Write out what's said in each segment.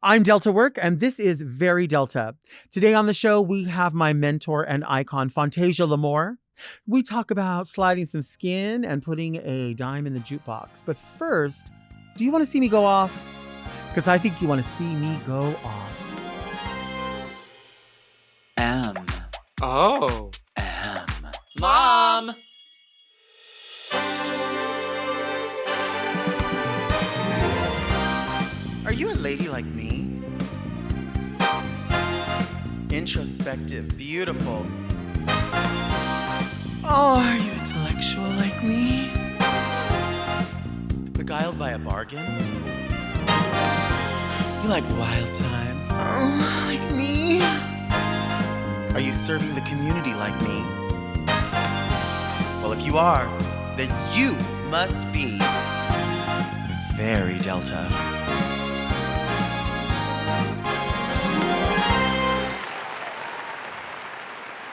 I'm Delta Work, and this is Very Delta. Today on the show, we have my mentor and icon, Fontasia L'Amour. We talk about sliding some skin and putting a dime in the jukebox. But first, do you want to see me go off? Because I think you want to see me go off. Oh. Mom! Are you a lady like me? Introspective, beautiful. Oh, are you intellectual like me? Beguiled by a bargain? You like wild times? Oh, like me? Are you serving the community like me? Well, if you are, then you must be very Delta.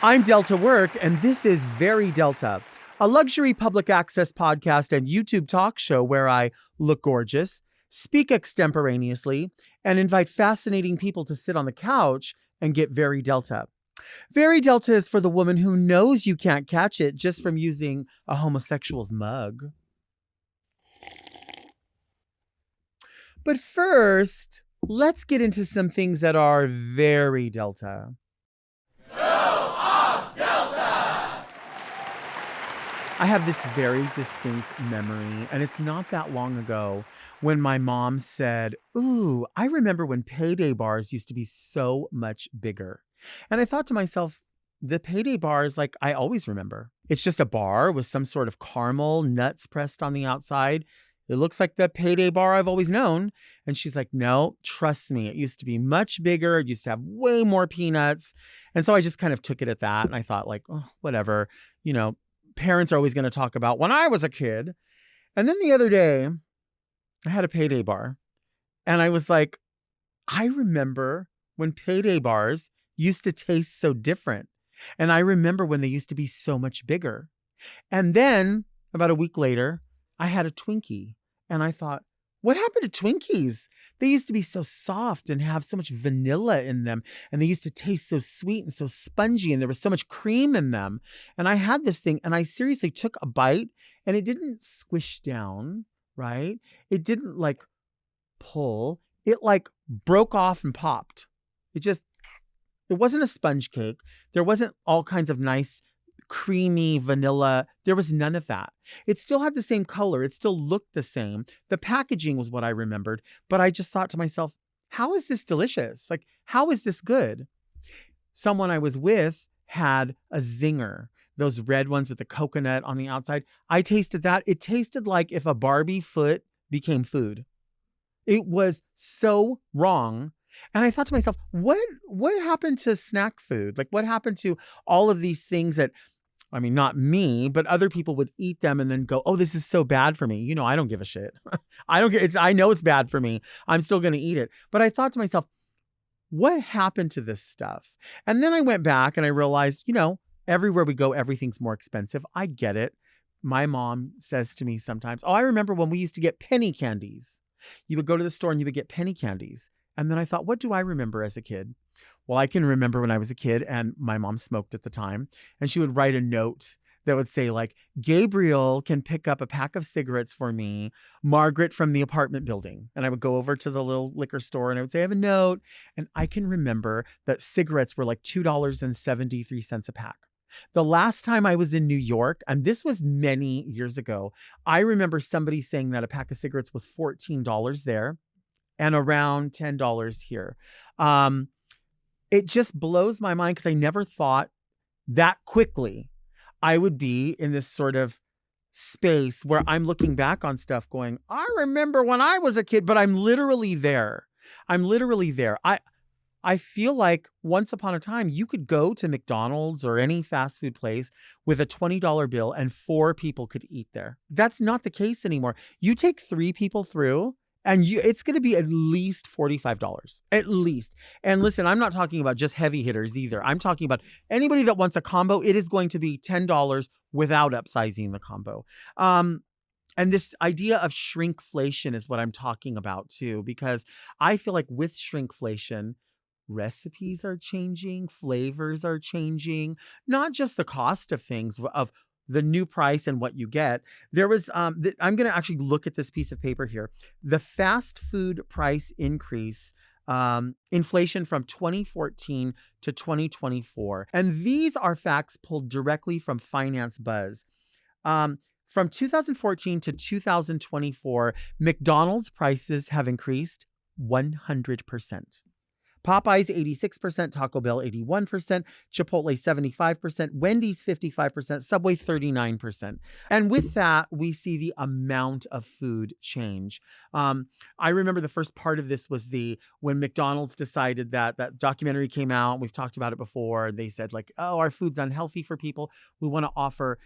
I'm Delta Work, and this is Very Delta, a luxury public access podcast and YouTube talk show where I look gorgeous, speak extemporaneously, and invite fascinating people to sit on the couch and get very Delta. Very Delta is for the woman who knows you can't catch it just from using a homosexual's mug. But first, let's get into some things that are very Delta. I have this very distinct memory, and it's not that long ago when my mom said, "Ooh, I remember when payday bars used to be so much bigger." And I thought to myself, the payday bars, like I always remember. It's just a bar with some sort of caramel nuts pressed on the outside. It looks like the payday bar I've always known. And she's like, "No, trust me. It used to be much bigger. It used to have way more peanuts." And so I just kind of took it at that. And I thought like, oh, whatever, parents are always going to talk about when I was a kid. And then the other day, I had a payday bar. And I was like, I remember when payday bars used to taste so different. And I remember when they used to be so much bigger. And then about a week later, I had a Twinkie. And I thought, what happened to Twinkies? They used to be so soft and have so much vanilla in them. And they used to taste so sweet and so spongy. And there was so much cream in them. And I had this thing and I seriously took a bite and it didn't squish down, right? It didn't like pull. It like broke off and popped. It wasn't a sponge cake. There wasn't all kinds of nice creamy vanilla. There was none of that. It still had the same color. It still looked the same. The packaging was what I remembered. But I just thought to myself, how is this delicious? Like, how is this good? Someone I was with had a zinger, those red ones with the coconut on the outside. I tasted that. It tasted like if a Barbie foot became food. It was so wrong. And I thought to myself, what happened to snack food? Like, what happened to all of these things that, I mean, not me, but other people would eat them and then go, "Oh, this is so bad for me." I don't give a shit. I know it's bad for me. I'm still going to eat it. But I thought to myself, what happened to this stuff? And then I went back and I realized, everywhere we go, everything's more expensive. I get it. My mom says to me sometimes, "Oh, I remember when we used to get penny candies." You would go to the store and you would get penny candies. And then I thought, what do I remember as a kid? Well, I can remember when I was a kid and my mom smoked at the time. And she would write a note that would say like, "Gabriel can pick up a pack of cigarettes for me, Margaret from the apartment building." And I would go over to the little liquor store and I would say, "I have a note." And I can remember that cigarettes were like $2.73 a pack. The last time I was in New York, and this was many years ago, I remember somebody saying that a pack of cigarettes was $14 there and around $10 here. It just blows my mind because I never thought that quickly I would be in this sort of space where I'm looking back on stuff going, I remember when I was a kid, but I'm literally there. I feel like once upon a time, you could go to McDonald's or any fast food place with a $20 bill and 4 people could eat there. That's not the case anymore. You take 3 people through and it's going to be at least $45, at least. And listen, I'm not talking about just heavy hitters either. I'm talking about anybody that wants a combo. It is going to be $10 without upsizing the combo. And this idea of shrinkflation is what I'm talking about too, because I feel like with shrinkflation, recipes are changing, flavors are changing, not just the cost of things, of the new price and what you get. There was, I'm going to actually look at this piece of paper here. The fast food price increase, inflation from 2014 to 2024. And these are facts pulled directly from Finance Buzz. From 2014 to 2024, McDonald's prices have increased 100%. Popeyes 86%, Taco Bell 81%, Chipotle 75%, Wendy's 55%, Subway 39%. And with that, we see the amount of food change. I remember the first part of this was when McDonald's decided that documentary came out. We've talked about it before. They said like, oh, our food's unhealthy for people. We want to offer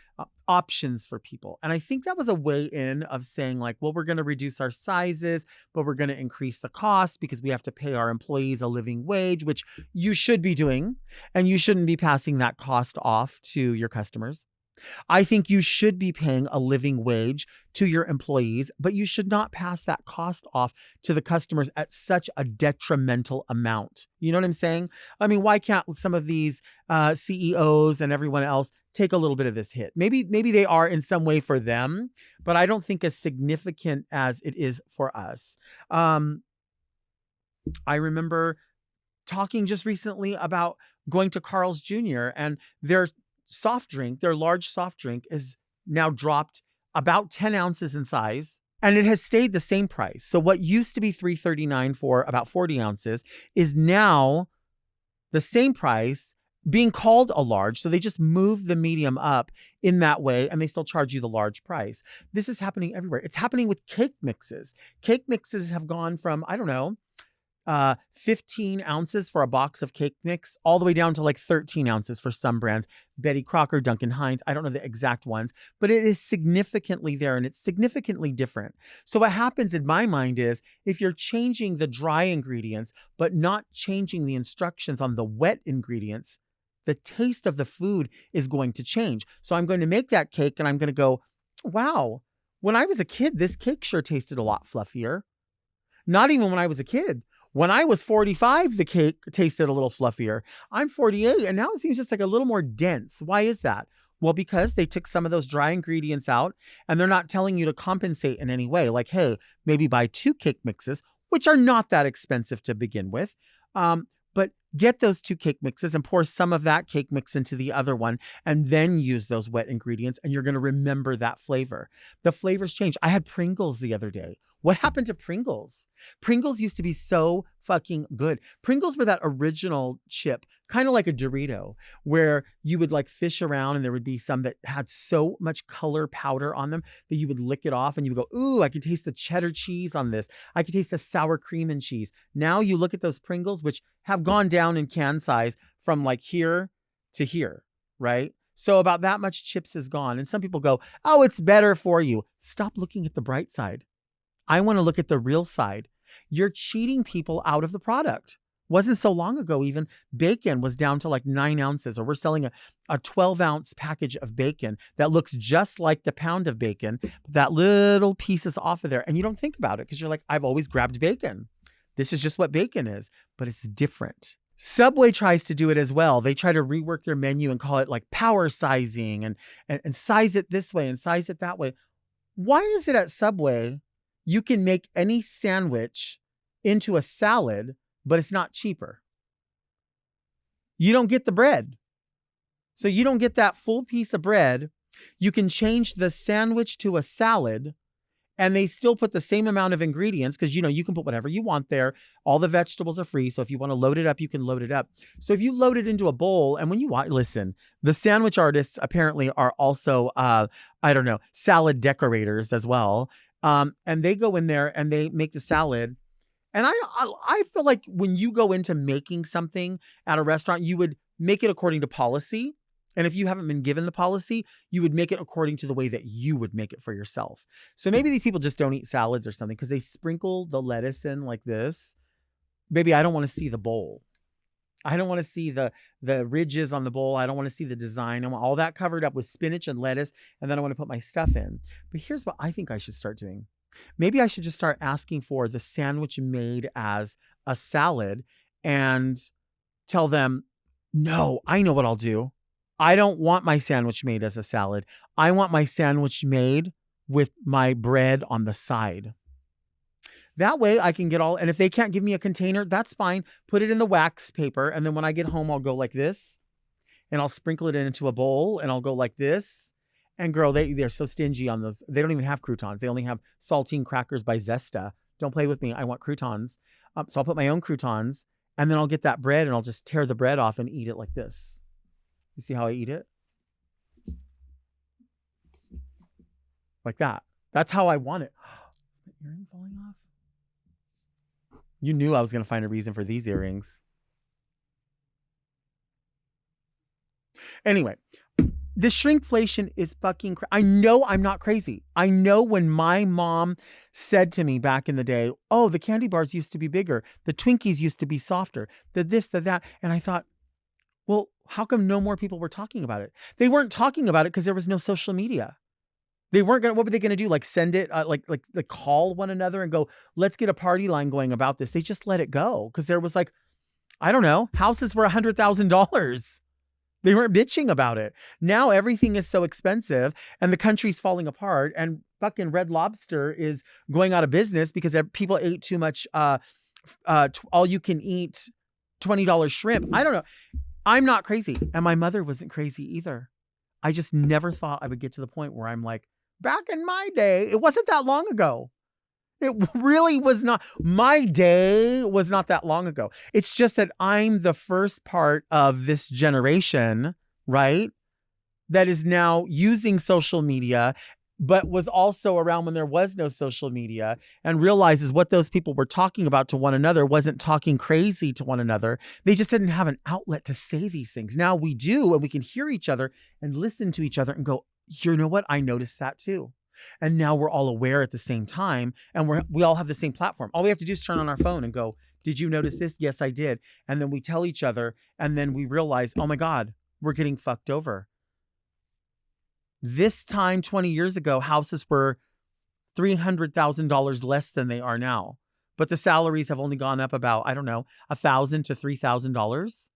options for people. And I think that was a way in of saying like, well, we're going to reduce our sizes, but we're going to increase the cost because we have to pay our employees a living wage, which you should be doing. And you shouldn't be passing that cost off to your customers. I think you should be paying a living wage to your employees, but you should not pass that cost off to the customers at such a detrimental amount. You know what I'm saying? I mean, why can't some of these CEOs and everyone else take a little bit of this hit? Maybe they are in some way for them, but I don't think as significant as it is for us. I remember talking just recently about going to Carl's Jr. and their large soft drink is now dropped about 10 ounces in size, and it has stayed the same price. So what used to be $3.39 for about 40 ounces is now the same price, being called a large. So they just move the medium up in that way, and they still charge you the large price. This is happening everywhere. It's happening with cake mixes. Cake mixes have gone from, 15 ounces for a box of cake mix, all the way down to like 13 ounces for some brands. Betty Crocker, Duncan Hines, I don't know the exact ones, but it is significantly there and it's significantly different. So what happens in my mind is if you're changing the dry ingredients, but not changing the instructions on the wet ingredients, the taste of the food is going to change. So I'm going to make that cake and I'm going to go, wow, when I was a kid, this cake sure tasted a lot fluffier. Not even when I was a kid. When I was 45, the cake tasted a little fluffier. I'm 48, and now it seems just like a little more dense. Why is that? Well, because they took some of those dry ingredients out, and they're not telling you to compensate in any way. Like, hey, maybe buy 2 cake mixes, which are not that expensive to begin with. But get those 2 cake mixes and pour some of that cake mix into the other one, and then use those wet ingredients, and you're going to remember that flavor. The flavors change. I had Pringles the other day. What happened to Pringles? Pringles used to be so fucking good. Pringles were that original chip, kind of like a Dorito, where you would like fish around and there would be some that had so much color powder on them that you would lick it off and you would go, ooh, I can taste the cheddar cheese on this. I can taste the sour cream and cheese. Now you look at those Pringles, which have gone down in can size from like here to here, right? So about that much chips is gone. And some people go, oh, it's better for you. Stop looking at the bright side. I want to look at the real side. You're cheating people out of the product. Wasn't so long ago, even bacon was down to like 9 ounces, or we're selling a 12-ounce package of bacon that looks just like the pound of bacon, but that little piece is off of there. And you don't think about it because you're like, I've always grabbed bacon. This is just what bacon is, but it's different. Subway tries to do it as well. They try to rework their menu and call it like power sizing and size it this way and size it that way. Why is it at Subway you can make any sandwich into a salad, but it's not cheaper? You don't get the bread. So you don't get that full piece of bread. You can change the sandwich to a salad and they still put the same amount of ingredients because, you can put whatever you want there. All the vegetables are free. So if you want to load it up, you can load it up. So if you load it into a bowl and when you want, listen, the sandwich artists apparently are also, salad decorators as well. And they go in there and they make the salad. And I feel like when you go into making something at a restaurant, you would make it according to policy. And if you haven't been given the policy, you would make it according to the way that you would make it for yourself. So maybe these people just don't eat salads or something because they sprinkle the lettuce in like this. Baby, I don't want to see the bowl. I don't want to see the ridges on the bowl. I don't want to see the design. I want all that covered up with spinach and lettuce. And then I want to put my stuff in. But here's what I think I should start doing. Maybe I should just start asking for the sandwich made as a salad and tell them, no, I know what I'll do. I don't want my sandwich made as a salad. I want my sandwich made with my bread on the side. That way I can get all, and if they can't give me a container, that's fine. Put it in the wax paper. And then when I get home, I'll go like this and I'll sprinkle it into a bowl and I'll go like this. And girl, they're so stingy on those. They don't even have croutons. They only have saltine crackers by Zesta. Don't play with me. I want croutons. So I'll put my own croutons and then I'll get that bread and I'll just tear the bread off and eat it like this. You see how I eat it? Like that. That's how I want it. Is my earring falling off? You knew I was going to find a reason for these earrings. Anyway, the shrinkflation is fucking I know I'm not crazy. I know when my mom said to me back in the day, oh, the candy bars used to be bigger. The Twinkies used to be softer. The this, the that. And I thought, well, how come no more people were talking about it? They weren't talking about it because there was no social media. They weren't going to, what were they going to do? Like send it, like call one another and go, let's get a party line going about this. They just let it go. Cause there was like, I don't know, houses were $100,000. They weren't bitching about it. Now everything is so expensive and the country's falling apart and fucking Red Lobster is going out of business because people ate too much, all you can eat $20 shrimp. I don't know. I'm not crazy. And my mother wasn't crazy either. I just never thought I would get to the point where I'm like, back in my day, it wasn't that long ago. It really was not. My day was not that long ago. It's just that I'm the first part of this generation, right? That is now using social media, but was also around when there was no social media and realizes what those people were talking about to one another wasn't talking crazy to one another. They just didn't have an outlet to say these things. Now we do, and we can hear each other and listen to each other and go, you know what? I noticed that too. And now we're all aware at the same time and we all have the same platform. All we have to do is turn on our phone and go, did you notice this? Yes, I did. And then we tell each other and then we realize, oh my God, we're getting fucked over. This time 20 years ago, houses were $300,000 less than they are now. But the salaries have only gone up about, I don't know, $1,000 to $3,000.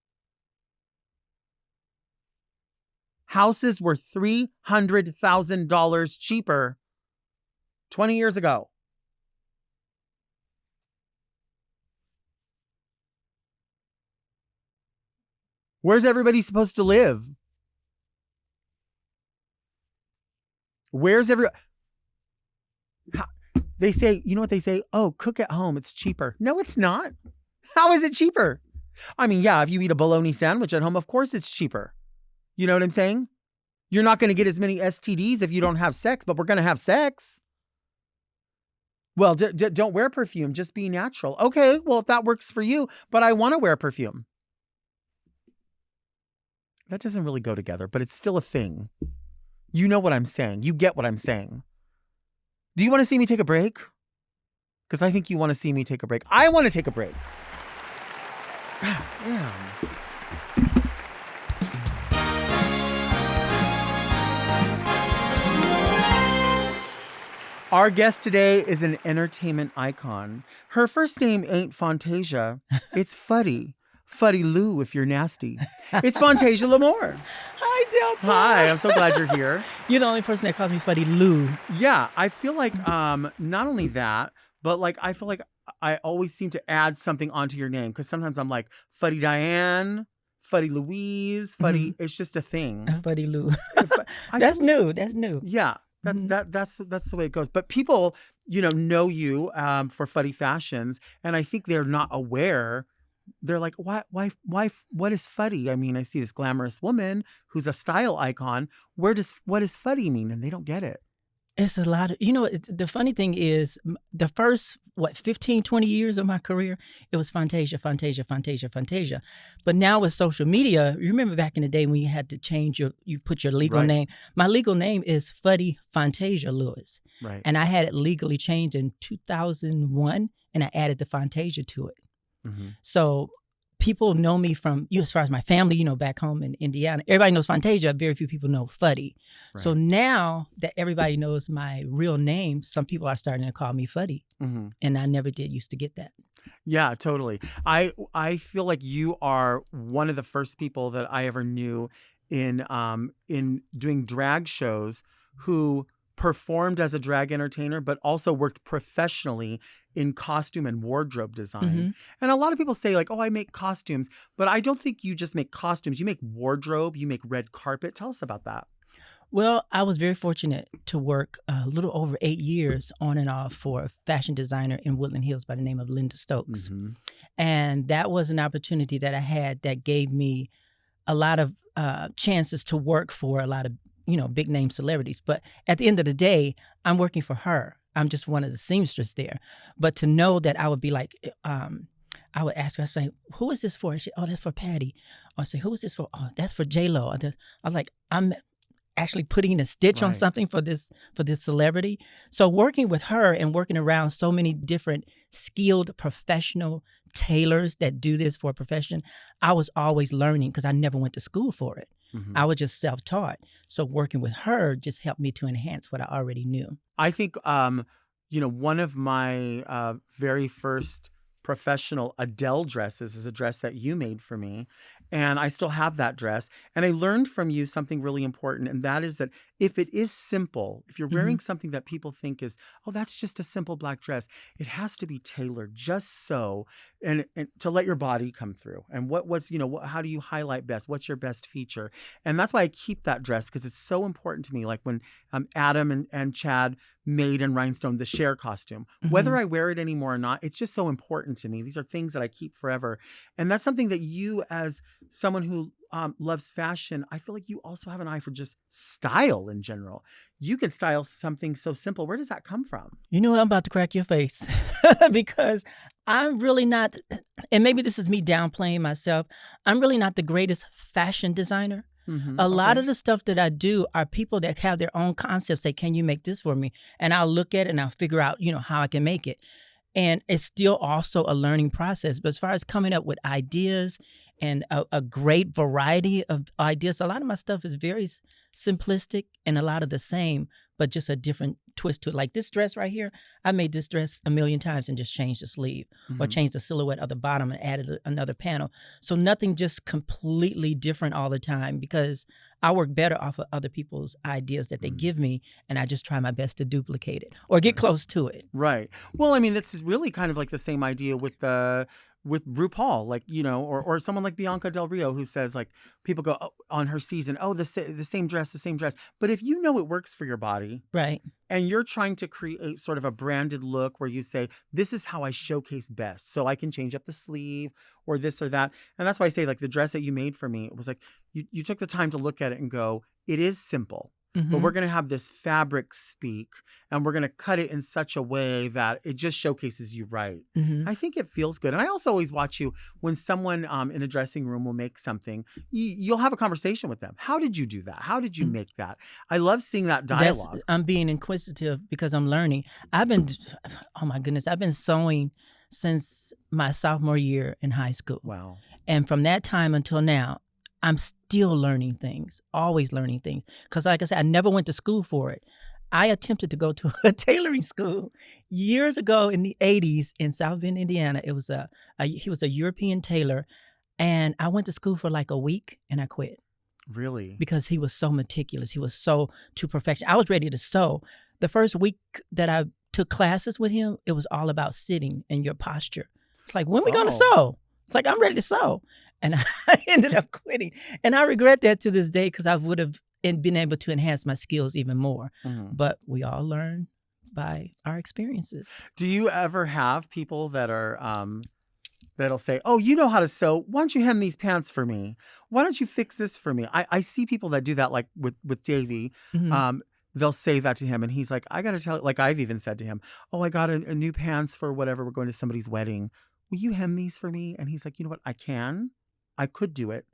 Houses were $300,000 cheaper 20 years ago. Where's everybody supposed to live? Where's everyone? They say, you know what they say? Oh, cook at home. It's cheaper. No, it's not. How is it cheaper? I mean, yeah, if you eat a bologna sandwich at home, of course it's cheaper. You know what I'm saying? You're not going to get as many STDs if you don't have sex, but we're going to have sex. Well, don't wear perfume. Just be natural. Okay, well, if that works for you, but I want to wear perfume. That doesn't really go together, but it's still a thing. You know what I'm saying. You get what I'm saying. Do you want to see me take a break? Because I think you want to see me take a break. I want to take a break. Damn. Our guest today is an entertainment icon. Her first name ain't Fontasia. It's Fuddy. Fuddy Lou if you're nasty. It's Fontasia L'Amour. Hi, Delta. Hi, I'm so glad you're here. You're the only person that calls me Fuddy Lou. Yeah, I feel like not only that, but like I feel like I always seem to add something onto your name because sometimes I'm like Fuddy Diane, Fuddy Louise, Fuddy. It's just a thing. Fuddy Lou. That's new. That's new. Yeah. That's the way it goes. But people, know you for Fuddy Fashions, and I think they're not aware. They're like, why, what is Fuddy? I mean, I see this glamorous woman who's a style icon. What does Fuddy mean? And they don't get it. It's a lot of, the funny thing is the first, 15, 20 years of my career, it was Fontasia. But now with social media, you remember back in the day when you had to change you put your legal name. My legal name is Fuddy Fontasia Lewis. Right. And I had it legally changed in 2001 and I added the Fontasia to it. Mm-hmm. So people know me from, as far as my family, back home in Indiana. Everybody knows Fontasia. Very few people know Fuddy. Right. So now that everybody knows my real name, some people are starting to call me Fuddy. Mm-hmm. And I never did used to get that. Yeah, totally. I feel like you are one of the first people that I ever knew in doing drag shows who performed as a drag entertainer, but also worked professionally in costume and wardrobe design. Mm-hmm. And a lot of people say like, oh, I make costumes, but I don't think you just make costumes. You make wardrobe, you make red carpet. Tell us about that. Well, I was very fortunate to work a little over 8 years on and off for a fashion designer in Woodland Hills by the name of Linda Stokes. Mm-hmm. And that was an opportunity that I had that gave me a lot of chances to work for a lot of, big name celebrities. But at the end of the day, I'm working for her. I'm just one of the seamstress there. But to know that I would be like, I would ask her, I say, who is this for? She, oh, that's for Patty. Or I say, who is this for? Oh, that's for J-Lo. I'm like, I'm actually putting a stitch on something for this celebrity. So working with her and working around so many different skilled professional tailors that do this for a profession, I was always learning because I never went to school for it. Mm-hmm. I was just self-taught. So working with her just helped me to enhance what I already knew. I think, one of my very first professional Adele dresses is a dress that you made for me. And I still have that dress. And I learned from you something really important. And that is that if it is simple, if you're wearing something that people think is, oh, that's just a simple black dress, it has to be tailored just so, and to let your body come through. And how do you highlight best? What's your best feature? And that's why I keep that dress, because it's so important to me. Like when Adam and Chad made in Rhinestone the Cher costume, whether I wear it anymore or not, it's just so important to me. These are things that I keep forever. And that's something that you, as someone who loves fashion, I feel like you also have an eye for just style in general. You can style something so simple. Where does that come from? I'm about to crack your face because I'm really not, and maybe this is me downplaying myself, I'm really not the greatest fashion designer. A lot of the stuff that I do are people that have their own concepts, say, can you make this for me? And I'll look at it and I'll figure out, how I can make it. And it's still also a learning process. But as far as coming up with ideas and a great variety of ideas, a lot of my stuff is very simplistic and a lot of the same, but just a different twist to it. Like this dress right here, I made this dress a million times and just changed the sleeve or changed the silhouette of the bottom and added another panel. So nothing just completely different all the time, because I work better off of other people's ideas that they give me, and I just try my best to duplicate it or get close to it. Right. Well, I mean, this is really kind of like the same idea with RuPaul, like, or someone like Bianca Del Rio, who says, like, people go on her season, oh, the same dress. But if you know it works for your body, right, and you're trying to create sort of a branded look where you say, this is how I showcase best, so I can change up the sleeve or this or that. And that's why I say, like, the dress that you made for me, it was like you took the time to look at it and go, it is simple. But we're going to have this fabric speak, and we're going to cut it in such a way that it just showcases you right. I think it feels good. And I also always watch you when someone in a dressing room will make something, you'll have a conversation with them. How did you do that? How did you make that? I love seeing that dialogue. I'm being inquisitive because I'm learning. I've been sewing since my sophomore year in high school. Wow. And from that time until now, I'm still learning things, always learning things. Because like I said, I never went to school for it. I attempted to go to a tailoring school years ago in the 80s in South Bend, Indiana. He was a European tailor. And I went to school for like a week and I quit. Really? Because he was so meticulous. He was so to perfection. I was ready to sew. The first week that I took classes with him, it was all about sitting and your posture. It's like, when are we going to sew? It's like, I'm ready to sew. And I ended up quitting. And I regret that to this day, because I would have been able to enhance my skills even more. But we all learn by our experiences. Do you ever have people that are that'll say, oh, you know how to sew. Why don't you hem these pants for me? Why don't you fix this for me? I see people that do that, like with Davey. They'll say that to him, and he's like, I got to tell you, like I've even said to him, oh, I got a new pants for whatever. We're going to somebody's wedding. Will you hem these for me? And he's like, you know what? I could do it,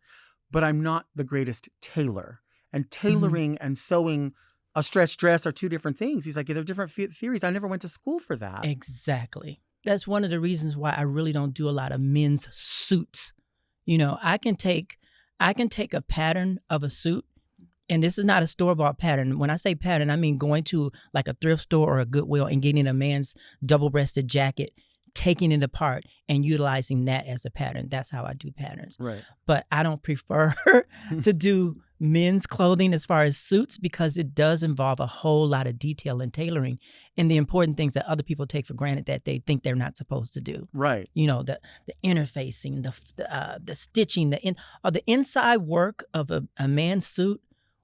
but I'm not the greatest tailor. And tailoring and sewing a stretch dress are two different things. He's like, they're different theories. I never went to school for that. Exactly. That's one of the reasons why I really don't do a lot of men's suits, I can take a pattern of a suit, and this is not a store-bought pattern. When I say pattern, I mean going to like a thrift store or a Goodwill and getting a man's double-breasted jacket, taking it apart and utilizing that as a pattern. That's how I do patterns. Right. But I don't prefer to do men's clothing as far as suits, because it does involve a whole lot of detail and tailoring and the important things that other people take for granted that they think they're not supposed to do. Right. The interfacing, the stitching, the inside work of a man's suit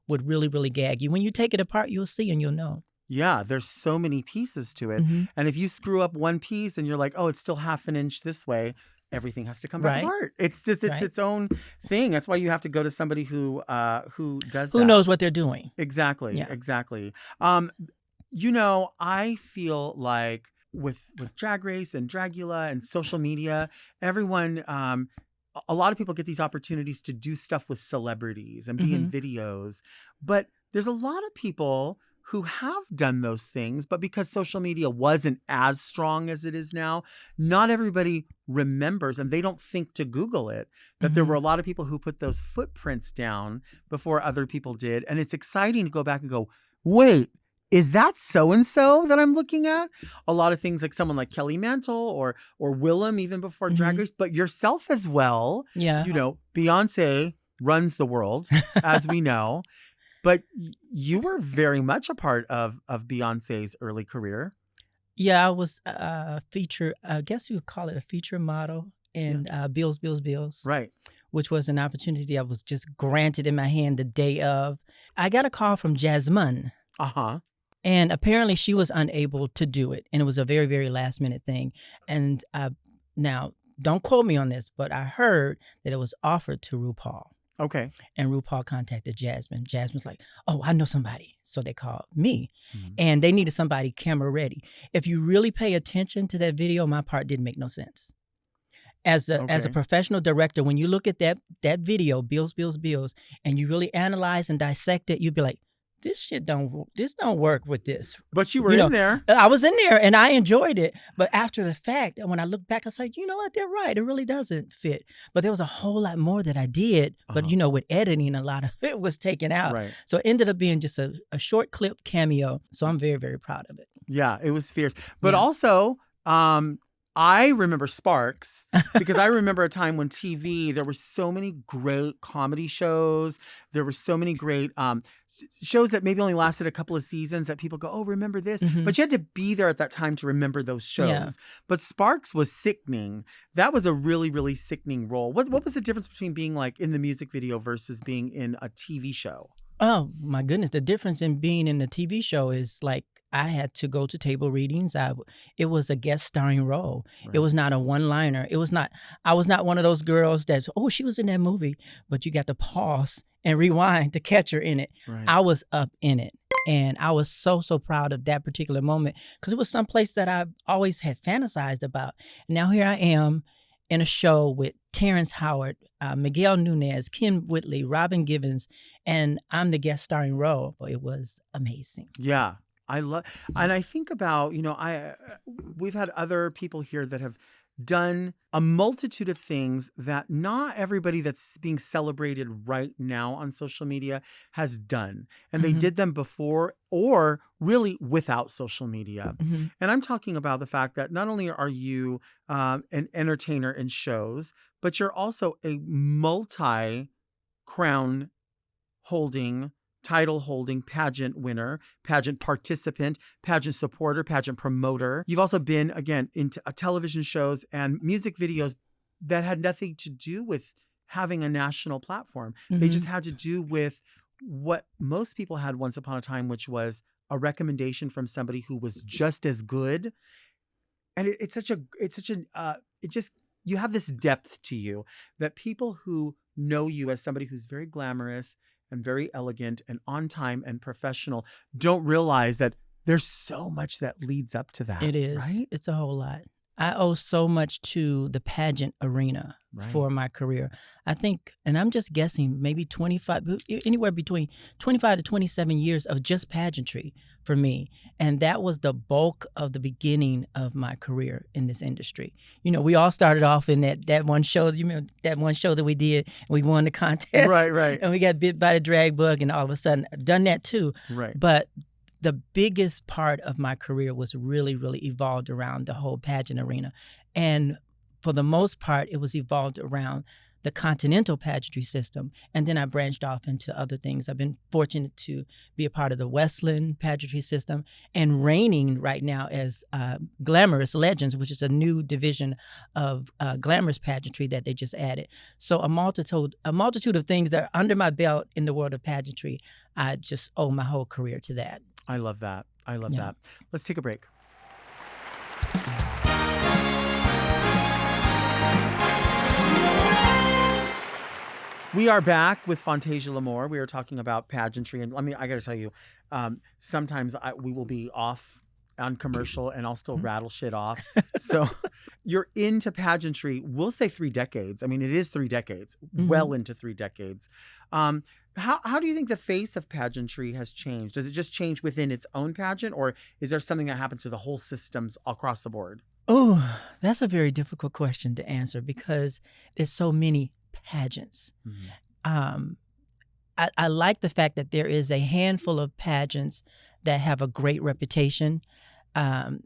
would really, really gag you. When you take it apart, you'll see and you'll know. Yeah, there's so many pieces to it. Mm-hmm. And if you screw up one piece and you're like, oh, it's still half an inch this way, everything has to come back apart. It's just, it's its own thing. That's why you have to go to somebody who does that. Who knows what they're doing. Exactly. Yeah. Exactly. I feel like with Drag Race and Dragula and social media, everyone, a lot of people get these opportunities to do stuff with celebrities and be in videos. But there's a lot of people who have done those things, but because social media wasn't as strong as it is now, not everybody remembers, and they don't think to Google it, that there were a lot of people who put those footprints down before other people did. And it's exciting to go back and go, wait, is that so-and-so that I'm looking at? A lot of things like someone like Kelly Mantle or Willem, even before Drag Race, but yourself as well. Yeah. Beyonce runs the world, as we know. But you were very much a part of Beyonce's early career. Yeah, I was a feature, I guess you would call it a feature model in Bills, Bills, Bills. Right. Which was an opportunity that was just granted in my hand the day of. I got a call from Jasmine. Uh-huh. And apparently she was unable to do it. And it was a very, very last minute thing. And now, don't quote me on this, but I heard that it was offered to RuPaul. Okay. And RuPaul contacted Jasmine. Jasmine's like, oh, I know somebody. So they called me. And they needed somebody camera ready. If you really pay attention to that video, my part didn't make no sense. As a professional director, when you look at that video, Bills, Bills, Bills, and you really analyze and dissect it, you'd be like, this don't work with this. But you were in there. I was in there and I enjoyed it. But after the fact, when I look back, I was like, you know what? They're right. It really doesn't fit. But there was a whole lot more that I did. But, with editing, a lot of it was taken out. Right. So it ended up being just a short clip cameo. So I'm very, very proud of it. Yeah, it was fierce. But also, I remember Sparks because I remember a time when TV, there were so many great comedy shows. There were so many great shows that maybe only lasted a couple of seasons that people go, oh, remember this? But you had to be there at that time to remember those shows. Yeah. But Sparks was sickening. That was a really, really sickening role. What was the difference between being like in the music video versus being in a TV show? Oh, my goodness. The difference in being in the TV show is like I had to go to table readings. It was a guest starring role. Right. It was not a one-liner. I was not one of those girls that, oh, she was in that movie, but you got to pause and rewind to catch her in it. Right. I was up in it. And I was so, so proud of that particular moment because it was someplace that I always had fantasized about. And now here I am in a show with Terrence Howard, Miguel Nunez, Ken Whitley, Robin Givens, and I'm the guest starring role. It was amazing. Yeah. And I think about, we've had other people here that have done a multitude of things that not everybody that's being celebrated right now on social media has done. And they did them before or really without social media. And I'm talking about the fact that not only are you an entertainer in shows, but you're also a multi-crown holding, title holding pageant winner, pageant participant, pageant supporter, pageant promoter. You've also been, again, into television shows and music videos that had nothing to do with having a national platform. They just had to do with what most people had once upon a time, which was a recommendation from somebody who was just as good. And you have this depth to you that people who know you as somebody who's very glamorous and very elegant and on time and professional don't realize that there's so much that leads up to that. It is. Right? It's a whole lot. I owe so much to the pageant arena for my career. I think, and I'm just guessing, maybe anywhere between 25 to 27 years of just pageantry for me. And that was the bulk of the beginning of my career in this industry. You know, we all started off in that one show. You remember that one show that we did? We won the contest. Right. And we got bit by the drag bug, and all of a sudden, I've done that too. Right. But the biggest part of my career was really, really evolved around the whole pageant arena. And for the most part, it was evolved around the continental pageantry system. And then I branched off into other things. I've been fortunate to be a part of the Westland pageantry system and reigning right now as Glamorous Legends, which is a new division of glamorous pageantry that they just added. So a multitude of things that are under my belt in the world of pageantry. I just owe my whole career to that. I love that. I love that. Let's take a break. We are back with Fontasia L'Amour. We are talking about pageantry. And I got to tell you, sometimes we will be off on commercial and I'll still rattle shit off. So you're into pageantry, we'll say 3 decades. I mean, it is 3 decades, well into 3 decades. How do you think the face of pageantry has changed? Does it just change within its own pageant, or is there something that happens to the whole systems across the board? Oh, that's a very difficult question to answer because there's so many pageants. I like the fact that there is a handful of pageants that have a great reputation, that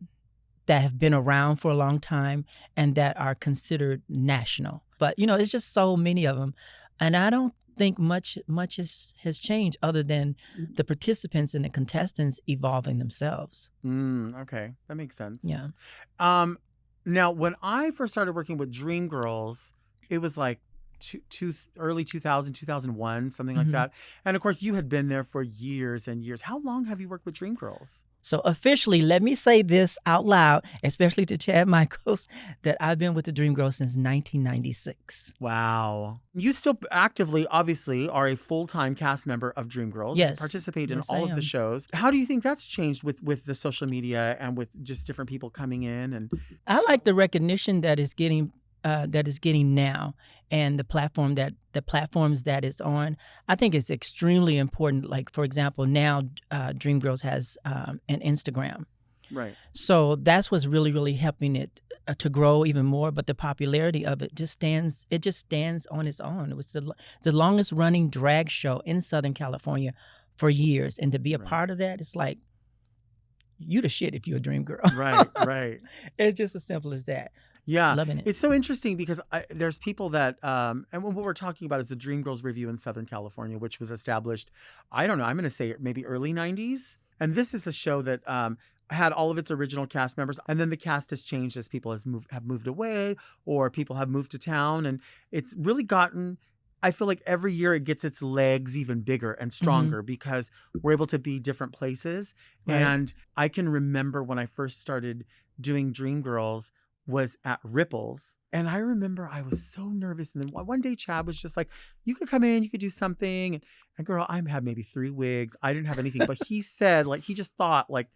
have been around for a long time, and that are considered national. But, you know, it's just so many of them. And I don't think much has changed other than the participants and the contestants evolving themselves. Okay, that makes sense. Yeah. Now, when I first started working with Dreamgirls, it was like early 2000, 2001, something like that. And of course, you had been there for years and years. How long have you worked with Dreamgirls? So officially, let me say this out loud, especially to Chad Michaels, that I've been with the Dreamgirls since 1996. Wow. You still actively, obviously, are a full-time cast member of Dreamgirls. Yes. You participate in Yes, all I of the am. shows. How do you think that's changed with the social media and with just different people coming in? And I like the recognition that is getting now, and the platforms that it's on. I think it's extremely important. Like, for example, now Dreamgirls has an Instagram. Right. So that's what's really, really helping it to grow even more. But the popularity of it just stands on its own. It was the longest running drag show in Southern California for years. And to be a part of that, it's like, you the shit if you're a dream girl. Right. It's just as simple as that. Yeah. Loving it. It's so interesting because there's people that, and what we're talking about is the Dreamgirls Revue in Southern California, which was established, I don't know, I'm going to say maybe early 90s. And this is a show that had all of its original cast members. And then the cast has changed as people have moved away or people have moved to town. And it's really gotten, I feel like every year it gets its legs even bigger and stronger because we're able to be different places. Right. And I can remember when I first started doing Dreamgirls was at Ripples. And I remember I was so nervous. And then one day Chad was just like, you could come in, you could do something. And girl, I had maybe 3 wigs. I didn't have anything. But he said, like, he just thought, like,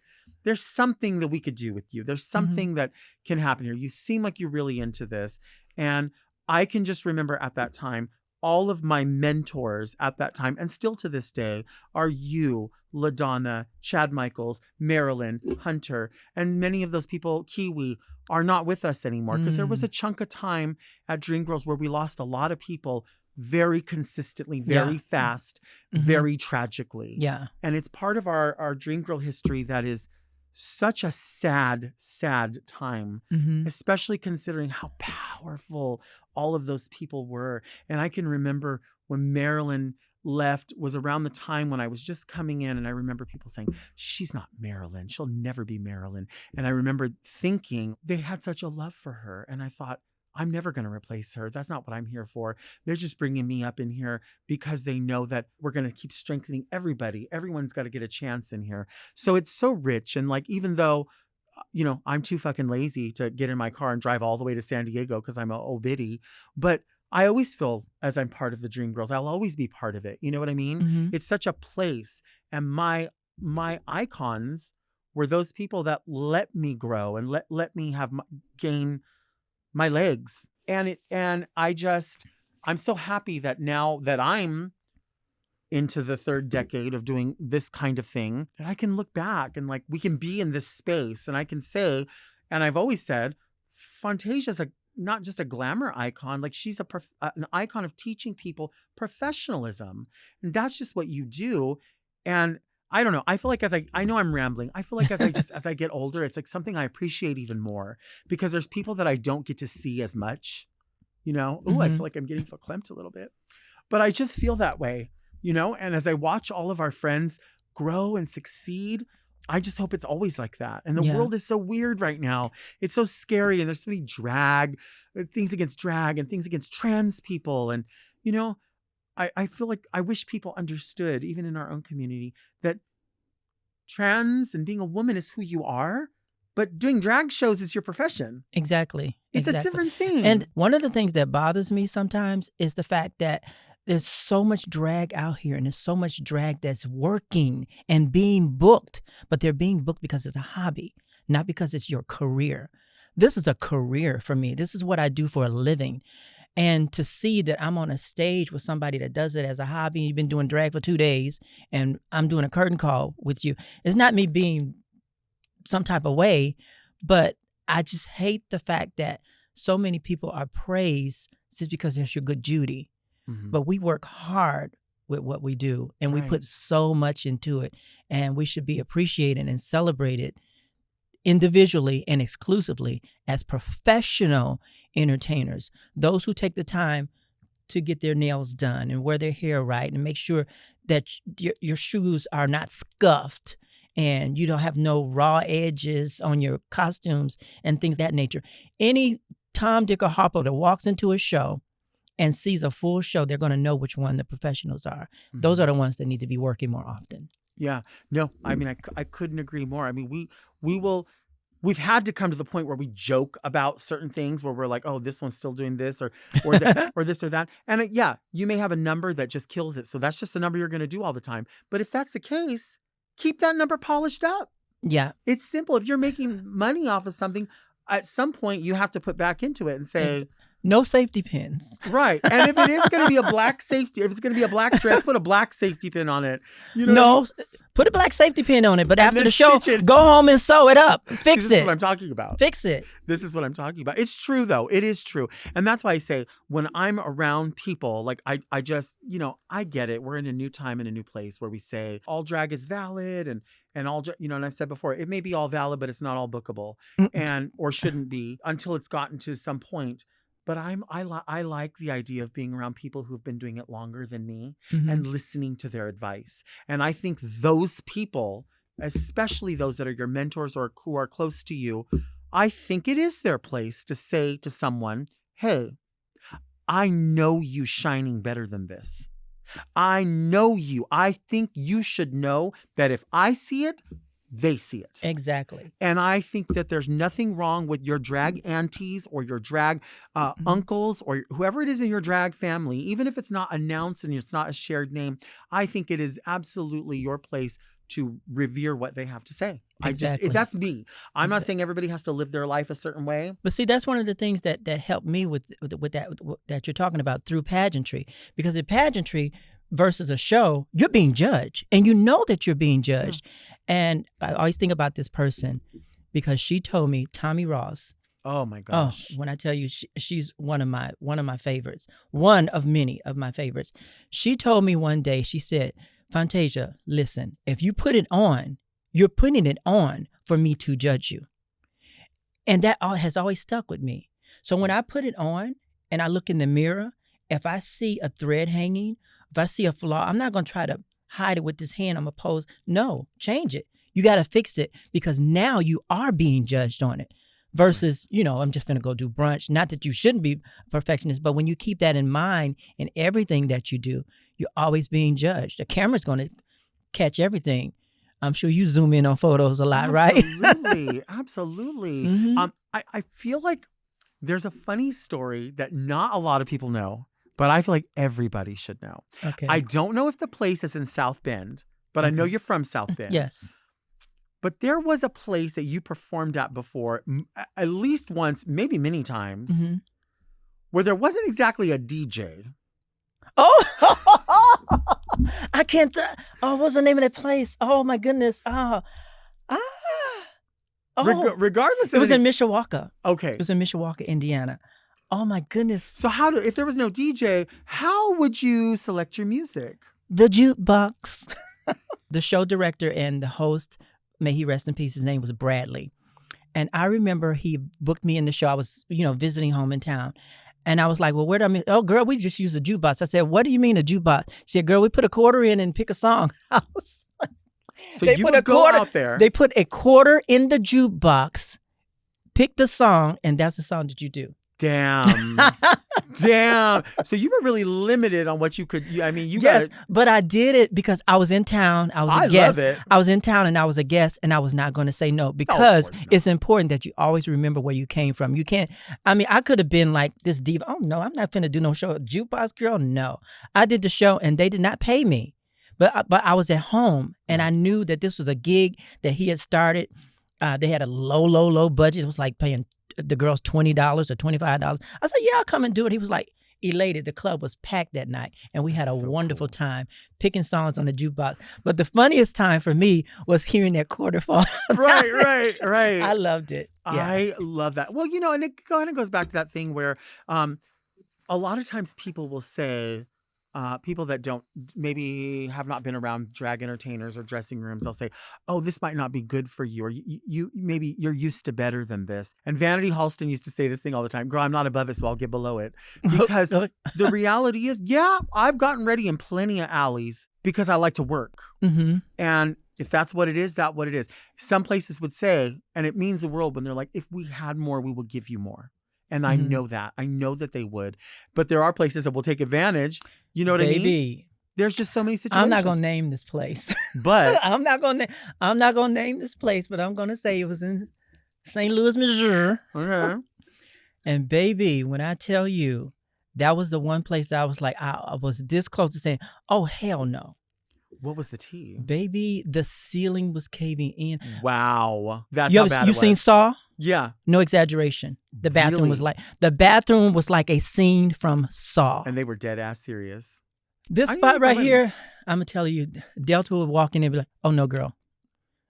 there's something that we could do with you. There's something that can happen here. You seem like you're really into this. And I can just remember at that time, all of my mentors at that time, and still to this day, are you, LaDonna, Chad Michaels, Marilyn, Hunter, and many of those people, Kiwi, are not with us anymore because there was a chunk of time at Dreamgirls where we lost a lot of people very consistently, very fast, very tragically. Yeah. And it's part of our Dreamgirl history that is such a sad, sad time, especially considering how powerful all of those people were. And I can remember when Marilyn left was around the time when I was just coming in, and I remember people saying, she's not Marilyn, she'll never be Marilyn. And I remember thinking they had such a love for her, and I thought, I'm never going to replace her. That's not what I'm here for. They're just bringing me up in here because they know that we're going to keep strengthening everybody. Everyone's got to get a chance in here. So it's so rich. And like, even though, you know, I'm too fucking lazy to get in my car and drive all the way to San Diego because I'm a old biddy, but I always feel as I'm part of the Dreamgirls, I'll always be part of it. You know what I mean? It's such a place. And my icons were those people that let me grow and let me gain my legs. And I'm so happy that now that I'm into the third decade of doing this kind of thing that I can look back and like we can be in this space and I can say, and I've always said, Fontasia's not just a glamour icon, like she's an icon of teaching people professionalism. And that's just what you do. And I don't know. I feel like I know I'm rambling. I feel like as I get older, it's like something I appreciate even more because there's people that I don't get to see as much, you know? Ooh, I feel like I'm getting verklempt a little bit, but I just feel that way, you know? And as I watch all of our friends grow and succeed, I just hope it's always like that. And the world is so weird right now. It's so scary. And there's so many things against drag and things against trans people. And, you know, I feel like I wish people understood, even in our own community, that trans and being a woman is who you are, but doing drag shows is your profession. Exactly. It's a different thing. And one of the things that bothers me sometimes is the fact that there's so much drag out here and there's so much drag that's working and being booked, but they're being booked because it's a hobby, not because it's your career. This is a career for me. This is what I do for a living. And to see that I'm on a stage with somebody that does it as a hobby, you've been doing drag for 2 days, and I'm doing a curtain call with you. It's not me being some type of way, but I just hate the fact that so many people are praised just because they're your good Judy. But we work hard with what we do, and we put so much into it, and we should be appreciated and celebrated individually and exclusively as professional entertainers, those who take the time to get their nails done and wear their hair right and make sure that your shoes are not scuffed and you don't have no raw edges on your costumes and things of that nature. Any Tom, Dick, or Harper that walks into a show and sees a full show, they're going to know which one the professionals are. Those are the ones that need to be working more often. Yeah. No, I mean, I couldn't agree more. I mean, we've had to come to the point where we joke about certain things where we're like, oh, this one's still doing this or or this or that. And you may have a number that just kills it. So that's just the number you're going to do all the time. But if that's the case, keep that number polished up. Yeah. It's simple. If you're making money off of something, at some point you have to put back into it and say, no safety pins. Right. And if it is going to be a black safety, if it's going to be a black dress, put a black safety pin on it. You know no, put a black safety pin on it. But after the show, it. Go home and sew it up. Fix See, this it. is what I'm talking about. Fix it. This is what I'm talking about. It's true, though. It is true. And that's why I say when I'm around people, like I just, you know, I get it. We're in a new time and a new place where we say all drag is valid and all, you know, and I've said before, it may be all valid, but it's not all bookable or shouldn't be until it's gotten to some point. But I like the idea of being around people who've been doing it longer than me and listening to their advice. And I think those people, especially those that are your mentors or who are close to you, I think it is their place to say to someone, hey, I know you shining better than this. I know you. I think you should know that if I see it, they see it. Exactly. And I think that there's nothing wrong with your drag aunties or your drag uncles or whoever it is in your drag family, even if it's not announced and it's not a shared name. I think it is absolutely your place to revere what they have to say. Exactly. That's me. I'm not saying everybody has to live their life a certain way. But see, that's one of the things that helped me with that you're talking about through pageantry. Because in pageantry versus a show, you're being judged. And you know that you're being judged. And I always think about this person because she told me, Tommy Ross. Oh my gosh. Oh, when I tell you, she's one of my favorites. One of many of my favorites. She told me one day, she said, Fontasia, listen, if you put it on, you're putting it on for me to judge you. And that has always stuck with me. So when I put it on and I look in the mirror, if I see a thread hanging, if I see a flaw, I'm not going to try to hide it with this hand. I'm going to pose. No, change it. You got to fix it because now you are being judged on it versus, you know, I'm just going to go do brunch. Not that you shouldn't be a perfectionist, but when you keep that in mind in everything that you do, you're always being judged. The camera's going to catch everything. I'm sure you zoom in on photos a lot, right? Absolutely. Absolutely. I feel like there's a funny story that not a lot of people know, but I feel like everybody should know. Okay. I don't know if the place is in South Bend, but I know you're from South Bend. Yes. But there was a place that you performed at before, at least once, maybe many times, where there wasn't exactly a DJ. Oh, I can't. What's the name of that place? Oh my goodness. Oh. Regardless of It was in Mishawaka. Okay. It was in Mishawaka, Indiana. Oh my goodness. So if there was no DJ, how would you select your music? The jukebox. The show director and the host, may he rest in peace, his name was Bradley. And I remember he booked me in the show. I was, visiting home in town. And I was like, well, where do I mean? Oh, girl, we just use a jukebox. I said, what do you mean a jukebox? She said, girl, we put a quarter in and pick a song. I was like, so you would go out there. They put a quarter in the jukebox, pick the song, and that's the song that you do. Damn. Damn. So you were really limited on what you could, Yes, but I did it because I was in town. I was a guest. Love it. I was in town and I was a guest and I was not going to say no because it's important that you always remember where you came from. You can't, I could have been like this diva. Oh no, I'm not finna do no show. Jukebox girl, no. I did the show and they did not pay me. But I was at home and I knew that this was a gig that he had started. They had a low budget. It was like paying the girls $20 or $25. I said, yeah, I'll come and do it. He was like elated. The club was packed that night and we had a wonderful time picking songs on the jukebox. But the funniest time for me was hearing that quarter fall. Right. I loved it. Yeah. I love that. Well, and it kind of goes back to that thing where a lot of times people will say, people that maybe have not been around drag entertainers or dressing rooms, they'll say, oh, this might not be good for you. Or you maybe you're used to better than this. And Vanity Halston used to say this thing all the time, girl, I'm not above it, so I'll get below it. Because the reality is, yeah, I've gotten ready in plenty of alleys because I like to work. Mm-hmm. And if that's what it is, that's what it is. Some places would say, and it means the world when they're like, if we had more, we will give you more. And I know that. I know that they would. But there are places that will take advantage. You know what I mean? There's just so many situations. I'm not going to name this place. But I'm not going to name this place, but I'm going to say it was in St. Louis, Missouri. Okay. And baby, when I tell you, that was the one place I was like, I was this close to saying, oh, hell no. What was the tea? Baby, the ceiling was caving in. Wow. That's how bad it was. You seen Saw? Yeah. No exaggeration. The bathroom was like a scene from Saw. And they were dead ass serious. This spot right here, I'm going to tell you, Delta would walk in and be like, oh no, girl.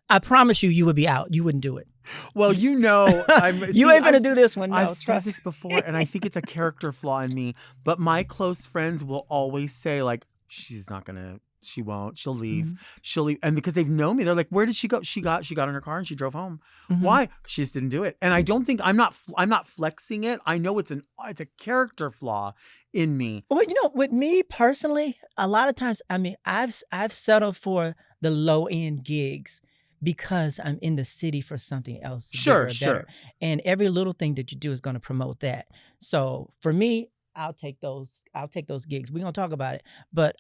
I promise you would be out. You wouldn't do it. Well, you ain't gonna do this one. No, I've said this before, and I think it's a character flaw in me. But my close friends will always say, like, she's not gonna. She won't. She'll leave. Mm-hmm. She'll leave. And because they've known me, they're like, where did she go? She got in her car and she drove home. Mm-hmm. Why? She just didn't do it. And I don't think I'm not flexing it. I know it's a character flaw in me. Well, with me personally, a lot of times, I've settled for the low end gigs because I'm in the city for something else. Sure. And every little thing that you do is going to promote that. So for me, I'll take those gigs. We're going to talk about it. But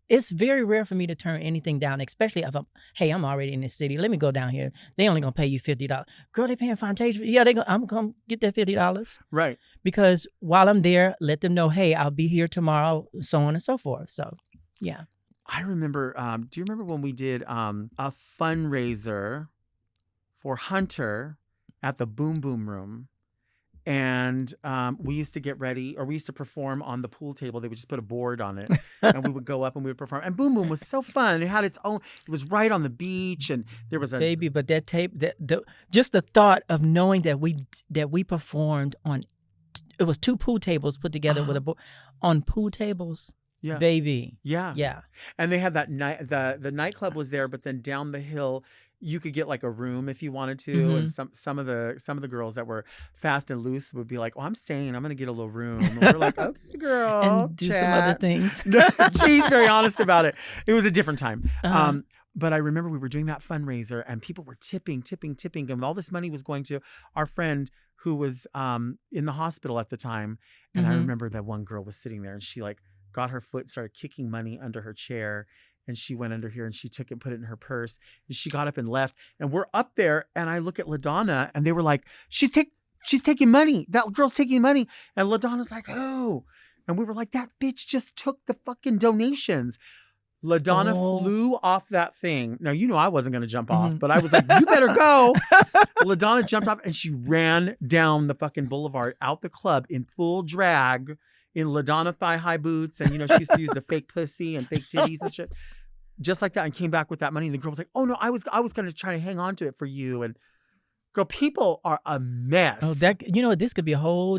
it's very rare for me to turn anything down, especially if I'm already in this city. Let me go down here. They only going to pay you $50. Girl, they paying Fontasia. Yeah, I'm going to get that $50. Right. Because while I'm there, let them know, hey, I'll be here tomorrow, so on and so forth. So, yeah. I remember, do you remember when we did a fundraiser for Hunter at the Boom Boom Room? And we used to get ready, or we used to perform on the pool table. They would just put a board on it, and we would go up and we would perform. And Boom Boom was so fun. It had its own. It was right on the beach, and there was a baby. But that tape, just the thought of knowing that we performed on, it was 2 pool tables put together with a board on pool tables. Yeah, baby. Yeah. And they had that night. The nightclub was there, but then down the hill, you could get like a room if you wanted to. Mm-hmm. And some of the girls that were fast and loose would be like, "Oh, I'm staying. I'm gonna get a little room." And we're like, "Okay, girl," and do some other things. She's very honest about it. It was a different time. Uh-huh. But I remember we were doing that fundraiser, and people were tipping, and all this money was going to our friend who was in the hospital at the time. And I remember that one girl was sitting there, and she like got her foot, started kicking money under her chair. And she went under here and she took it, put it in her purse, and she got up and left. And we're up there, and I look at LaDonna, and they were like, she's taking money. That girl's taking money. And LaDonna's like, oh. And we were like, that bitch just took the fucking donations. LaDonna flew off that thing. Now, I wasn't going to jump off, but I was like, you better go. LaDonna jumped off, and she ran down the fucking boulevard out the club in full drag in LaDonna thigh-high boots. And, she used to use the fake pussy and fake titties and shit. Just like that. And came back with that money. And the girl was like, oh, no, I was going to try to hang on to it for you. And girl, people are a mess. Oh, this could be a whole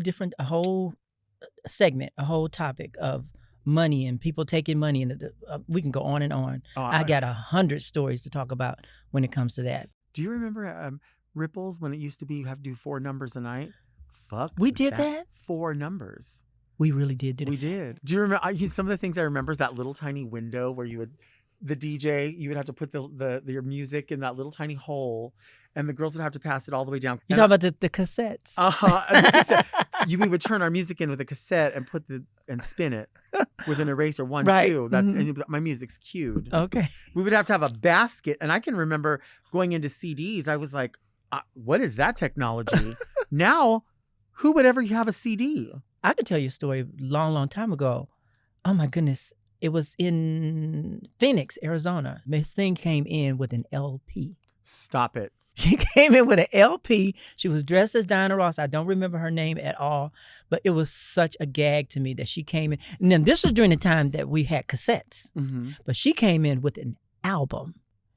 segment, a whole topic of money and people taking money. And we can go on and on. Oh, I got 100 stories to talk about when it comes to that. Do you remember Ripples when it used to be you have to do 4 numbers a night? Fuck. We did that? 4 numbers. We really did, didn't we? We did. Do you remember some of the things I remember is that little tiny window where you would have to put your music in that little tiny hole, and the girls would have to pass it all the way down. You talking about the cassettes? We would turn our music in with a cassette and spin it with an eraser 1, right. 2. And my music's cued. Okay. We would have to have a basket, and I can remember going into CDs. I was like, "What is that technology?" Now, who would ever have a CD? I could tell you a story a long, long time ago. Oh my goodness. It was in Phoenix, Arizona. Miss Thing came in with an LP. Stop it. She came in with an LP. She was dressed as Diana Ross. I don't remember her name at all, but it was such a gag to me that she came in. And then this was during the time that we had cassettes, but she came in with an album.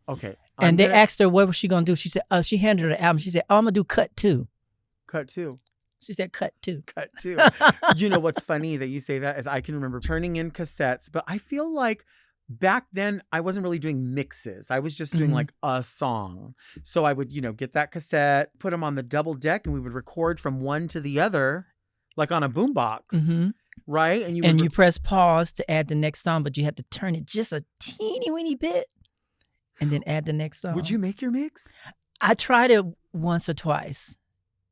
Okay. And they asked her what was she going to do. She said, she handed her the album. She said, I'm going to do cut 2. Cut 2. She said, cut 2. Cut 2. You know what's funny that you say that is I can remember turning in cassettes, but I feel like back then I wasn't really doing mixes. I was just doing like a song. So I would, get that cassette, put them on the double deck, and we would record from one to the other, like on a boombox, right? And you press pause to add the next song, but you had to turn it just a teeny weeny bit and then add the next song. Would you make your mix? I tried it once or twice.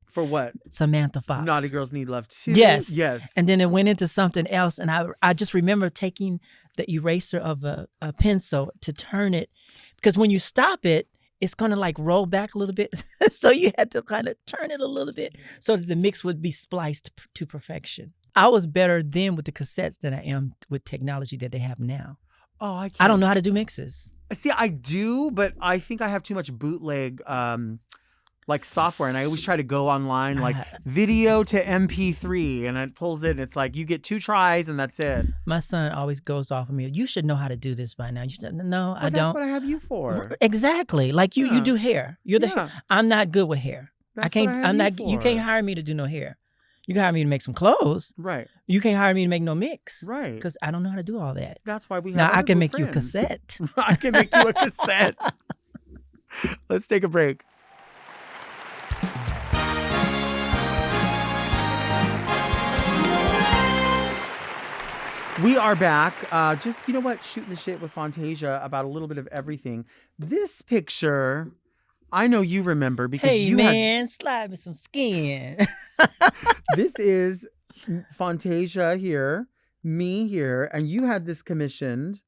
For what? Samantha Fox. Naughty Girls Need Love Too. Yes. Yes. And then it went into something else. And I just remember taking the eraser of a pencil to turn it. Because when you stop it, it's going to like roll back a little bit. So you had to kind of turn it a little bit so that the mix would be spliced to perfection. I was better then with the cassettes than I am with technology that they have now. Oh, I can't. I don't know how to do mixes. See, I do, but I think I have too much bootleg like software, and I always try to go online like video to MP3, and it pulls it, and it's like you get 2 tries and that's it. My son always goes off of me. You should know how to do this by now. You said, no, I don't. That's what I have you for. Exactly. Like you do hair. You're the I'm not good with hair. That's what I have you can't hire me to do no hair. You can hire me to make some clothes. Right. You can't hire me to make no mix. Right. Because I don't know how to do all that. That's why we have Now I can good make friends. you a cassette. I can make you a cassette. Let's take a break. We are back. Just, shooting the shit with Fontasia about a little bit of everything. This picture, I know you remember because slide me some skin. This is Fontasia here, me here, and you had this commissioned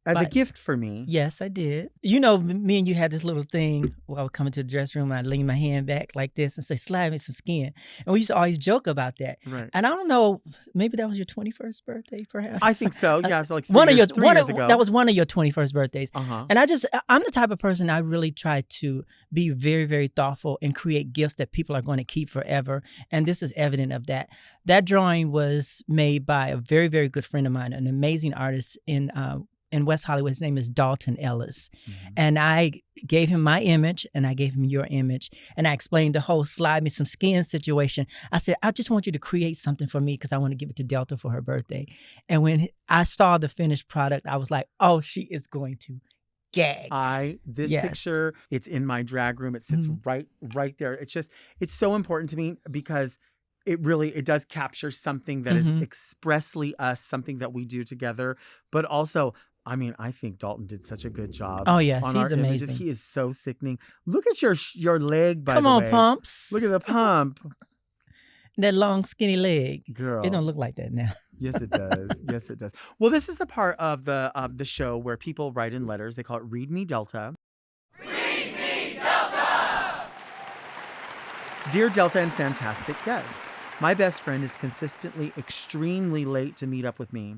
as a gift for me. Yes, I did. Me and you had this little thing while I was coming to the dressing room. I'd lean my hand back like this and say, slide me some skin. And we used to always joke about that. Right. And I don't know, maybe that was your 21st birthday, perhaps? I think so. Yeah, so like 3 years ago. That was one of your 21st birthdays. Uh-huh. And I'm the type of person I really try to be very, very thoughtful and create gifts that people are going to keep forever. And this is evident of that. That drawing was made by a very, very good friend of mine, an amazing artist in West Hollywood. His name is Dalton Ellis. And I gave him my image and I gave him your image. And I explained the whole slide me some skin situation. I said, I just want you to create something for me because I want to give it to Delta for her birthday. And when I saw the finished product, I was like, oh, she is going to gag. This picture, it's in my drag room. It sits right there. It's so important to me because it does capture something that is expressly us, something that we do together, but also, I think Dalton did such a good job. Oh, yes. He's amazing. He is so sickening. Look at your leg, by the way. Come on, pumps. Look at the pump. That long, skinny leg. Girl. It don't look like that now. Yes, it does. Yes, it does. Well, this is the part of the show where people write in letters. They call it Read Me Delta. Read me, Delta! Dear Delta and fantastic guest, my best friend is consistently extremely late to meet up with me.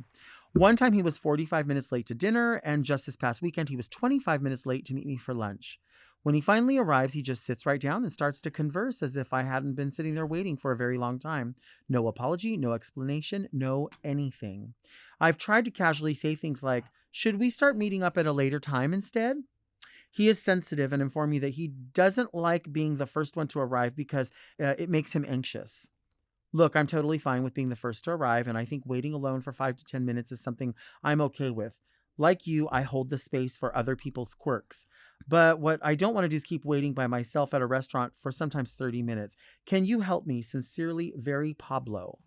One time he was 45 minutes late to dinner, and just this past weekend he was 25 minutes late to meet me for lunch. When he finally arrives, he just sits right down and starts to converse as if I hadn't been sitting there waiting for a very long time. No apology, no explanation, no anything. I've tried to casually say things like, should we start meeting up at a later time instead? He is sensitive and informed me that he doesn't like being the first one to arrive because it makes him anxious. Look, I'm totally fine with being the first to arrive, and I think waiting alone for 5 to 10 minutes is something I'm okay with. Like you, I hold the space for other people's quirks. But what I don't want to do is keep waiting by myself at a restaurant for sometimes 30 minutes. Can you help me? Sincerely, Very Pablo.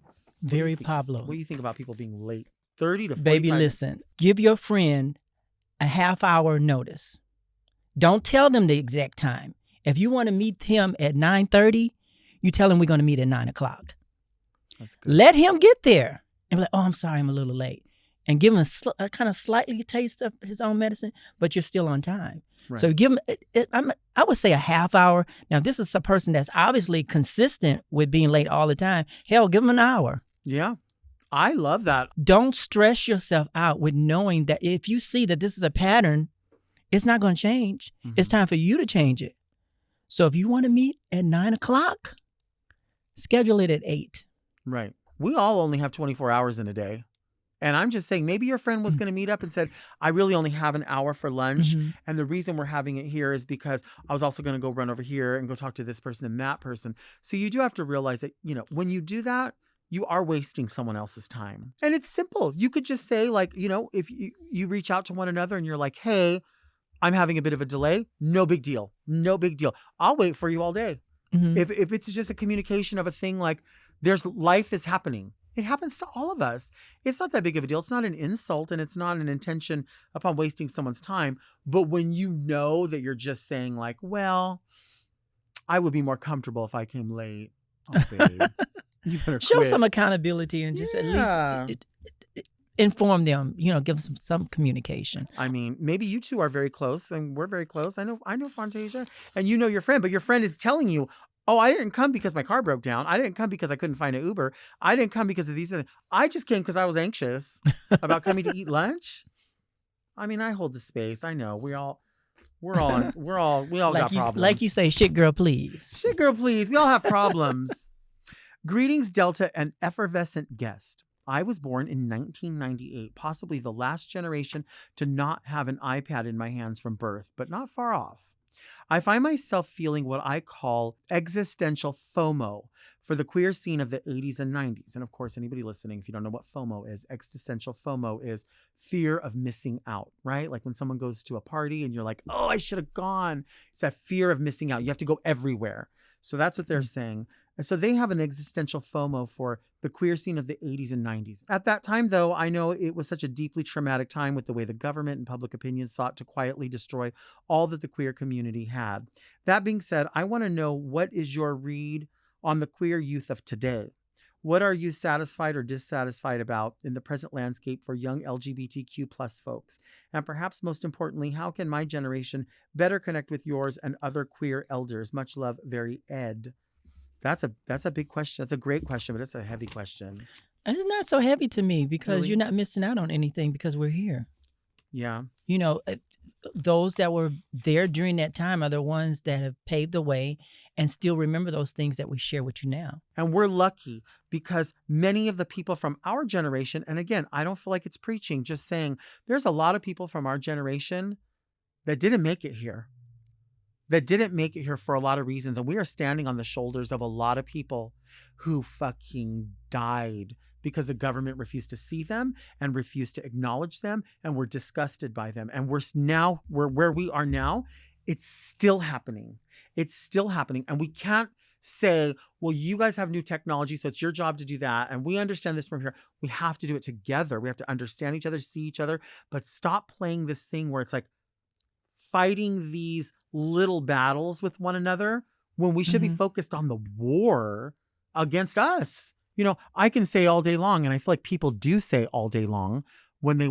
Very Pablo. What do you think about people being late? 30 to 45 Baby, listen. Give your friend a half-hour notice. Don't tell them the exact time. If you want to meet him at 9:30, you tell him we're going to meet at 9 o'clock. That's good. Let him get there and be like, oh, I'm sorry, I'm a little late. And give him a kind of slightly taste of his own medicine, but you're still on time. Right. So give him, I would say a half hour. Now, if this is a person that's obviously consistent with being late all the time, hell, give him an hour. Yeah, I love that. Don't stress yourself out with knowing that if you see that this is a pattern, it's not going to change. Mm-hmm. It's time for you to change it. So if you want to meet at 9 o'clock, schedule it at 8. Right. We all only have 24 hours in a day. And I'm just saying, maybe your friend was going to meet up and said, I really only have an hour for lunch. Mm-hmm. And the reason we're having it here is because I was also going to go run over here and go talk to this person and that person. So you do have to realize that, when you do that, you are wasting someone else's time. And it's simple. You could just say if you reach out to one another and you're like, hey, I'm having a bit of a delay. No big deal. No big deal. I'll wait for you all day. Mm-hmm. If it's just a communication of a thing like life is happening. It happens to all of us. It's not that big of a deal. It's not an insult and it's not an intention upon wasting someone's time. But when you know that you're just saying like, well, I would be more comfortable if I came late. Oh, babe. You better Show quit. some accountability and just at least inform them, give them some communication. I mean, maybe you two are very close and we're very close. I know Fontasia and you know your friend, but your friend is telling you, oh, I didn't come because my car broke down. I didn't come because I couldn't find an Uber. I didn't come because of these things. I just came because I was anxious about coming to eat lunch. I mean, I hold the space. I know we all got problems. Like you say, shit girl, please. Shit girl, please. We all have problems. Greetings, Delta, an effervescent guest. I was born in 1998, possibly the last generation to not have an iPad in my hands from birth, but not far off. I find myself feeling what I call existential FOMO for the queer scene of the 80s and 90s. And of course, anybody listening, if you don't know what FOMO is, existential FOMO is fear of missing out, right? Like when someone goes to a party and you're like, oh, I should have gone. It's that fear of missing out. You have to go everywhere. So that's what they're saying. And so they have an existential FOMO for the queer scene of the 80s and 90s. At that time, though, I know it was such a deeply traumatic time with the way the government and public opinion sought to quietly destroy all that the queer community had. That being said, I want to know, what is your read on the queer youth of today? What are you satisfied or dissatisfied about in the present landscape for young LGBTQ plus folks? And perhaps most importantly, how can my generation better connect with yours and other queer elders? Much love, Very Ed. That's a big question. That's a great question, but it's a heavy question. And it's not so heavy to me because Really? you're not missing out on anything because we're here. Yeah. Those that were there during that time are the ones that have paved the way and still remember those things that we share with you now. And we're lucky because many of the people from our generation, and again, I don't feel like it's preaching, just saying there's a lot of people from our generation that didn't make it here. That didn't make it here for a lot of reasons. And we are standing on the shoulders of a lot of people who fucking died because the government refused to see them and refused to acknowledge them and were disgusted by them. And we're where we are now. It's still happening. It's still happening. And we can't say, well, you guys have new technology, so it's your job to do that. And we understand this from here. We have to do it together. We have to understand each other, see each other, but stop playing this thing where it's like fighting these little battles with one another when we should be focused on the war against us. I can say all day long, and I feel like people do say all day long when they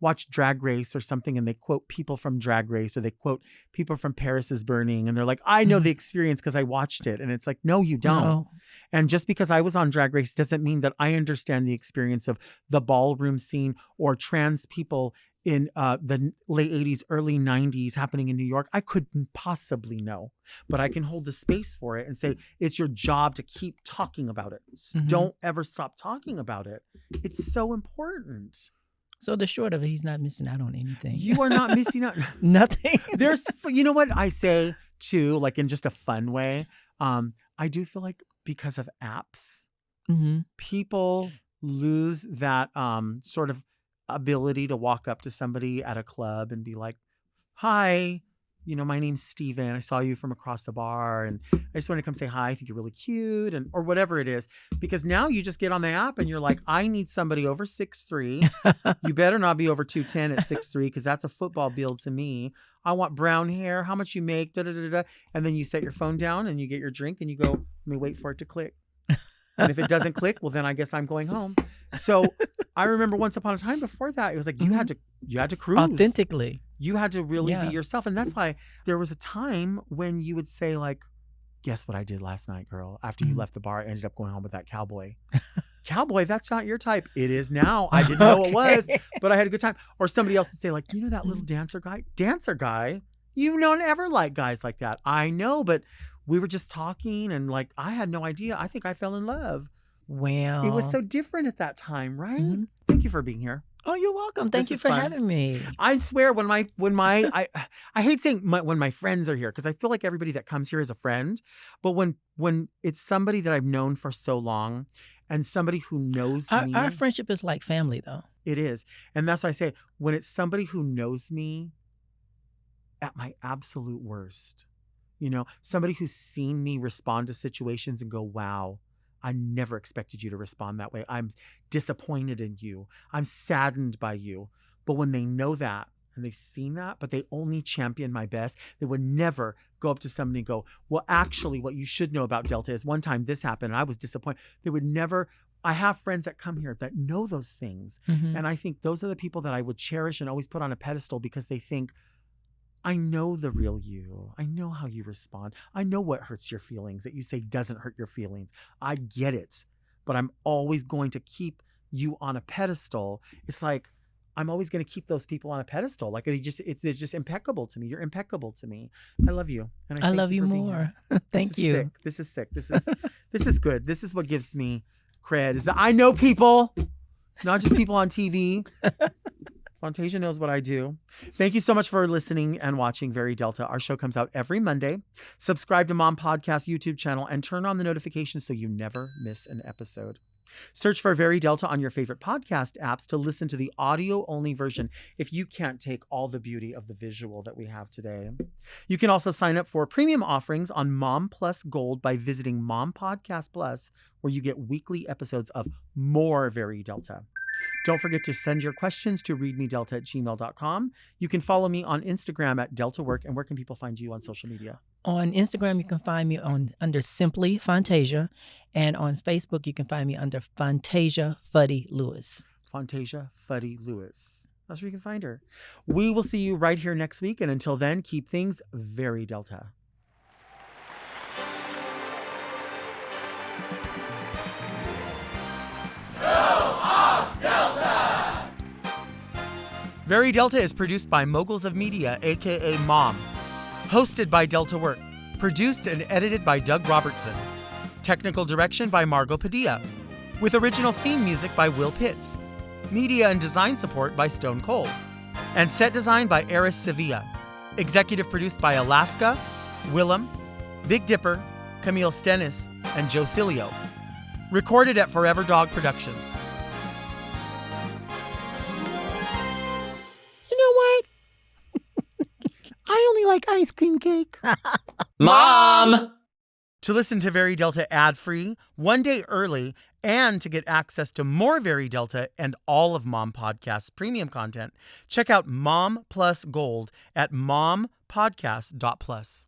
watch Drag Race or something and they quote people from Drag Race or they quote people from Paris is Burning and they're like, I know the experience because I watched it. And it's like, no, you don't. No. And just because I was on Drag Race doesn't mean that I understand the experience of the ballroom scene or trans people in the late 80s, early 90s happening in New York, I couldn't possibly know. But I can hold the space for it and say, it's your job to keep talking about it. Don't ever stop talking about it. It's so important. So the short of it, he's not missing out on anything. You are not missing out. Nothing. There's, you know what I say too, like in just a fun way. I do feel like because of apps, people lose that sort of ability to walk up to somebody at a club and be like, hi, my name's Steven. I saw you from across the bar and I just want to come say hi. I think you're really cute, and or whatever it is. Because now you just get on the app and you're like, I need somebody over 6'3". You better not be over 210 at 6'3", because that's a football build to me. I want brown hair. How much you make? Da, da, da, da. And then you set your phone down and you get your drink and you go, let me wait for it to click. And if it doesn't click, well, then I guess I'm going home. So I remember once upon a time before that, it was like you had to cruise authentically. You had to really be yourself. And that's why there was a time when you would say like, guess what I did last night, girl? After you left the bar, I ended up going home with that cowboy. Cowboy, that's not your type. It is now. I didn't know it was, but I had a good time. Or somebody else would say like, that little dancer guy? Dancer guy? You don't ever like guys like that. I know, but we were just talking and like, I had no idea. I think I fell in love. Wow. It was so different at that time, right? Thank you for being here. Oh, you're welcome. Thank you for having me. I swear when I hate saying when my friends are here, because I feel like everybody that comes here is a friend. But when it's somebody that I've known for so long and somebody who knows me. Our friendship is like family though. It is. And that's why I say when it's somebody who knows me at my absolute worst, somebody who's seen me respond to situations and go, wow, I never expected you to respond that way. I'm disappointed in you. I'm saddened by you. But when they know that and they've seen that, but they only champion my best, they would never go up to somebody and go, well, actually, what you should know about Delta is one time this happened and I was disappointed. They would never. I have friends that come here that know those things. And I think those are the people that I would cherish and always put on a pedestal because they think, I know the real you. I know how you respond. I know what hurts your feelings that you say doesn't hurt your feelings. I get it, but I'm always going to keep you on a pedestal. It's like, I'm always going to keep those people on a pedestal. Like it's just impeccable to me. You're impeccable to me. I love you. And I love you more. Thank you. This is sick. This is good. This is what gives me cred is that I know people, not just people on TV. Fontasia knows what I do. Thank you so much for listening and watching Very Delta. Our show comes out every Monday. Subscribe to Mom Podcast YouTube channel and turn on the notifications so you never miss an episode. Search for Very Delta on your favorite podcast apps to listen to the audio-only version if you can't take all the beauty of the visual that we have today. You can also sign up for premium offerings on Mom Plus Gold by visiting Mom Podcast Plus, where you get weekly episodes of more Very Delta. Don't forget to send your questions to readmedelta@gmail.com. You can follow me on Instagram at DeltaWork. And where can people find you on social media? On Instagram, you can find me under Simply Fontasia. And on Facebook, you can find me under Fontasia Fuddy Lewis. Fontasia Fuddy Lewis. That's where you can find her. We will see you right here next week. And until then, keep things very Delta. Very Delta is produced by Moguls of Media, aka Mom. Hosted by Delta Work. Produced and edited by Doug Robertson. Technical direction by Margot Padilla. With original theme music by Will Pitts. Media and design support by Stone Cold. And set design by Eris Sevilla. Executive produced by Alaska, Willem, Big Dipper, Camille Stennis, and Joe Cilio. Recorded at Forever Dog Productions. I only like ice cream cake. Mom! To listen to Very Delta ad-free, one day early, and to get access to more Very Delta and all of Mom Podcast's premium content, check out Mom Plus Gold at mompodcast.plus.